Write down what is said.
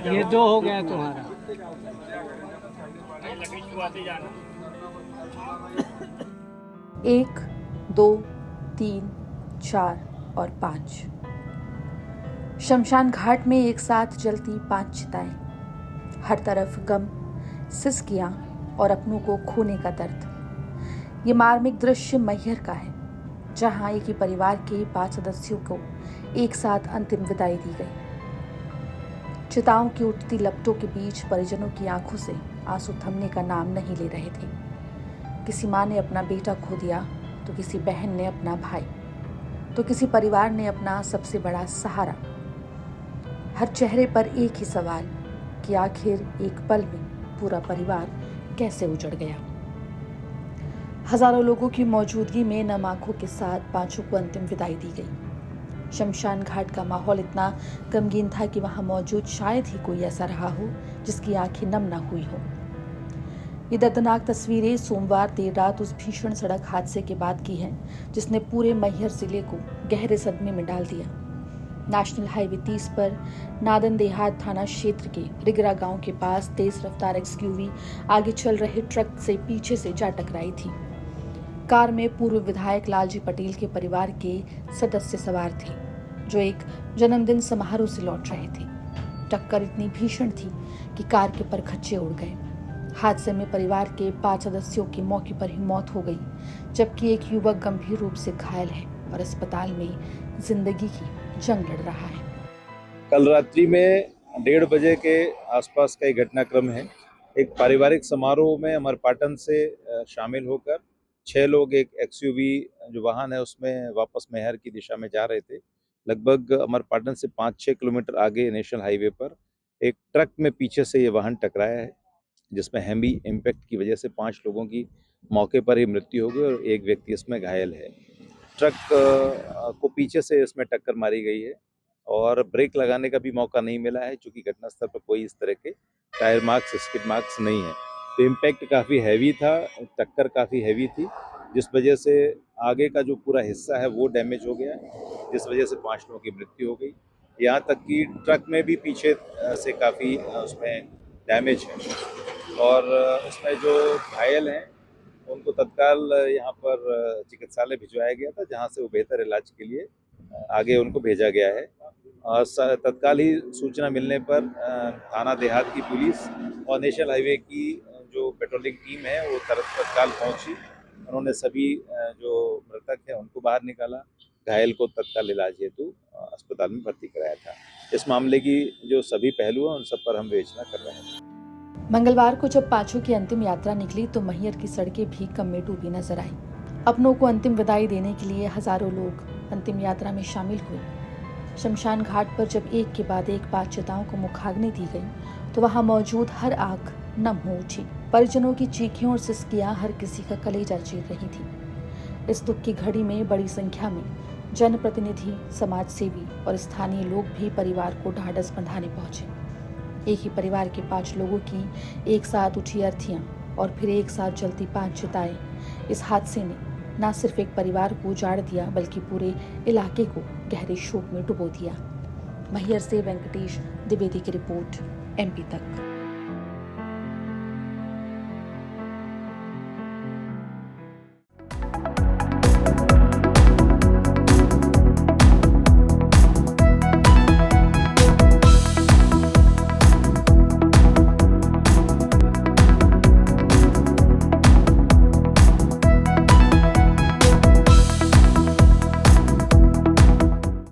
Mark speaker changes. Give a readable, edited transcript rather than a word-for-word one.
Speaker 1: ये दो हो गया तुम्हारा।
Speaker 2: 1, 2, 3, 4 और 5। शमशान घाट में एक साथ जलती 5 चिताएं। हर तरफ गम, सिसकियां और अपनों को खोने का दर्द। ये मार्मिक दृश्य मैहर का है, जहां एक ही परिवार के 5 सदस्यों को एक साथ अंतिम विदाई दी गई। चिताओं की उठती लपटों के बीच परिजनों की आंखों से आंसू थमने का नाम नहीं ले रहे थे। किसी माँ ने अपना बेटा खो दिया, तो किसी बहन ने अपना भाई, तो किसी परिवार ने अपना सबसे बड़ा सहारा। हर चेहरे पर एक ही सवाल कि आखिर एक पल में पूरा परिवार कैसे उजड़ गया। हजारों लोगों की मौजूदगी में नम आंखों के साथ 5 को अंतिम विदाई दी गई। शमशान घाट का माहौल इतना गमगीन था कि वहां मौजूद शायद ही कोई ऐसा रहा हो जिसकी आंखें नम ना हुई हो। ये दर्दनाक तस्वीरें सोमवार देर रात उस भीषण सड़क हादसे के बाद की हैं जिसने पूरे मैहर जिले को गहरे सदमे में डाल दिया। नेशनल हाईवे 30 पर नादन देहात थाना क्षेत्र के रिगरा गांव के पास तेज रफ्तार एक्सयूवी आगे चल रहे ट्रक से पीछे से जा टकराई थी। कार में पूर्व विधायक लालजी पटेल के परिवार के सदस्य सवार थे, जो एक जन्मदिन समारोह से लौट रहे थे। टक्कर इतनी भीषण थी कि कार के परखच्चे उड़ गए। हादसे में परिवार के 5 सदस्यों की मौके पर ही मौत हो गई, जबकि एक युवक गंभीर रूप से घायल है और अस्पताल में जिंदगी की जंग लड़ रहा है।
Speaker 3: कल रात्रि में 1:30 बजे के आसपास का एक घटनाक्रम है। एक पारिवारिक समारोह में अमरपाटन से शामिल होकर 6 लोग एक एक्सयूवी जो वाहन है उसमें वापस मैहर की दिशा में जा रहे थे। लगभग अमरपाटन से 5-6 किलोमीटर आगे नेशनल हाईवे पर एक ट्रक में पीछे से ये वाहन टकराया है, जिसमें हेवी इम्पैक्ट की वजह से 5 लोगों की मौके पर ही मृत्यु हो गई और एक व्यक्ति इसमें घायल है। ट्रक को पीछे से इसमें टक्कर मारी गई है और ब्रेक लगाने का भी मौका नहीं मिला है, चूँकि घटनास्थल पर कोई इस तरह के टायर मार्क्स, स्किड मार्क्स नहीं है। तो इम्पैक्ट काफ़ी हैवी था, टक्कर काफ़ी हैवी थी, जिस वजह से आगे का जो पूरा हिस्सा है वो डैमेज हो गया, जिस वजह से 5 लोगों की मृत्यु हो गई। यहाँ तक कि ट्रक में भी पीछे से काफ़ी उसमें डैमेज है और उसमें जो घायल हैं उनको तत्काल यहाँ पर चिकित्सालय भिजवाया गया था, जहाँ से वो बेहतर इलाज के लिए आगे उनको भेजा गया है। तत्काल ही सूचना मिलने पर थाना देहात की पुलिस और नेशनल हाईवे की जो पेट्रोलिंग टीम है वो तत्काल पहुंची। उन्होंने सभी जो मृतक हैं उनको बाहर निकाला, घायल को तत्काल इलाज हेतु अस्पताल में भर्ती कराया था। इस मामले की जो सभी पहलू हैं उन सब पर हम विवेचना कर रहे हैं।
Speaker 2: मंगलवार को जब 5 की अंतिम यात्रा निकली तो मैहर की सड़कें भी गम में डूबी नजर आई। अपनों को अंतिम विदाई देने के लिए हजारों लोग अंतिम यात्रा में शामिल हुए। शमशान घाट पर जब एक के बाद एक 5 चिताओं को मुखाग्नि दी गई तो वहां मौजूद हर आंख नम हो उठी। परिजनों की चीखें और सिसकियां हर किसी का कलेजा चीर रही थी। इस दुख की घड़ी में बड़ी संख्या में जनप्रतिनिधि, समाज सेवी और स्थानीय लोग भी परिवार को ढाढ़स बंधाने पहुंचे। एक ही परिवार के 5 लोगों की एक साथ उठी अर्थियां और फिर एक साथ जलती 5 चिताएं। इस हादसे ने न सिर्फ एक परिवार को उजाड़ दिया बल्कि पूरे इलाके को गहरे शोक में डुबो दिया। मैहर से वेंकटेश द्विवेदी की रिपोर्ट, MP तक।